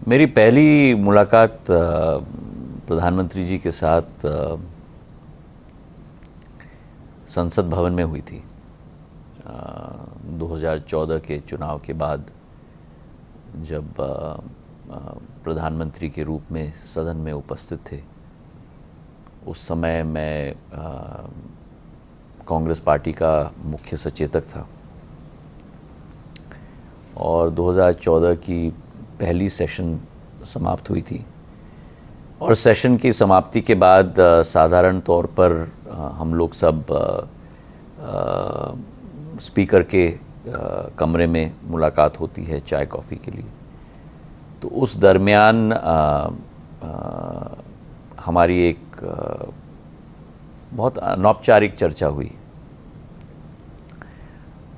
मेरी पहली मुलाकात प्रधानमंत्री जी के साथ संसद भवन में हुई थी। 2014 के चुनाव के बाद जब प्रधानमंत्री के रूप में सदन में उपस्थित थे, उस समय मैं कांग्रेस पार्टी का मुख्य सचेतक था और 2014 की पहली सेशन समाप्त हुई थी और सेशन की समाप्ति के बाद साधारण तौर पर हम लोग सब स्पीकर के कमरे में मुलाकात होती है चाय कॉफ़ी के लिए। तो उस दरमियान हमारी एक बहुत अनौपचारिक चर्चा हुई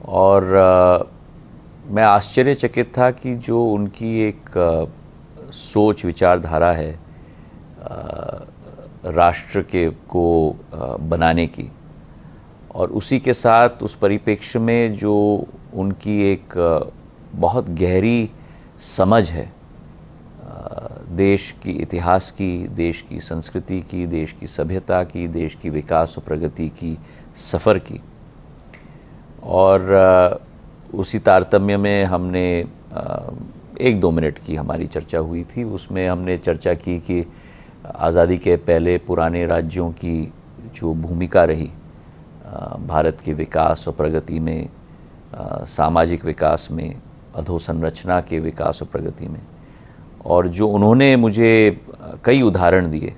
और मैं आश्चर्यचकित था कि जो उनकी एक सोच विचारधारा है राष्ट्र के को बनाने की, और उसी के साथ उस परिप्रेक्ष्य में जो उनकी एक बहुत गहरी समझ है देश की इतिहास की, देश की संस्कृति की, देश की सभ्यता की, देश की विकास और प्रगति की सफ़र की। और उसी तारतम्य में हमने 1-2 मिनट की हमारी चर्चा हुई थी। उसमें हमने चर्चा की कि आज़ादी के पहले पुराने राज्यों की जो भूमिका रही भारत के विकास और प्रगति में, सामाजिक विकास में, अधोसंरचना के विकास और प्रगति में, और जो उन्होंने मुझे कई उदाहरण दिए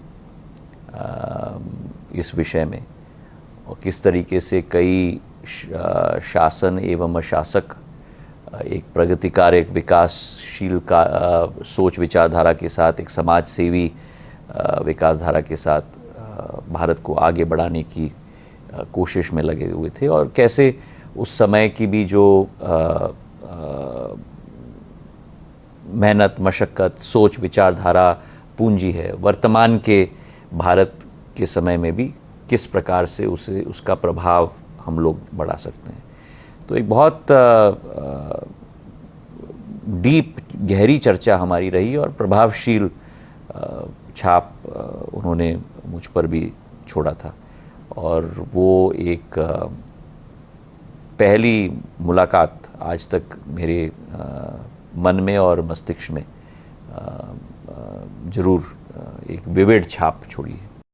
इस विषय में, और किस तरीके से कई शासन एवं अशासक एक प्रगतिकारी, एक विकासशील का सोच विचारधारा के साथ, एक समाज सेवी विकासधारा के साथ भारत को आगे बढ़ाने की कोशिश में लगे हुए थे, और कैसे उस समय की भी जो मेहनत, मशक्क़त, सोच विचारधारा, पूंजी है, वर्तमान के भारत के समय में भी किस प्रकार से उसका प्रभाव हम लोग बढ़ा सकते हैं। तो एक बहुत डीप, गहरी चर्चा हमारी रही और प्रभावशील छाप उन्होंने मुझ पर भी छोड़ा था। और वो एक पहली मुलाकात आज तक मेरे मन में और मस्तिष्क में ज़रूर एक विविड छाप छोड़ी है।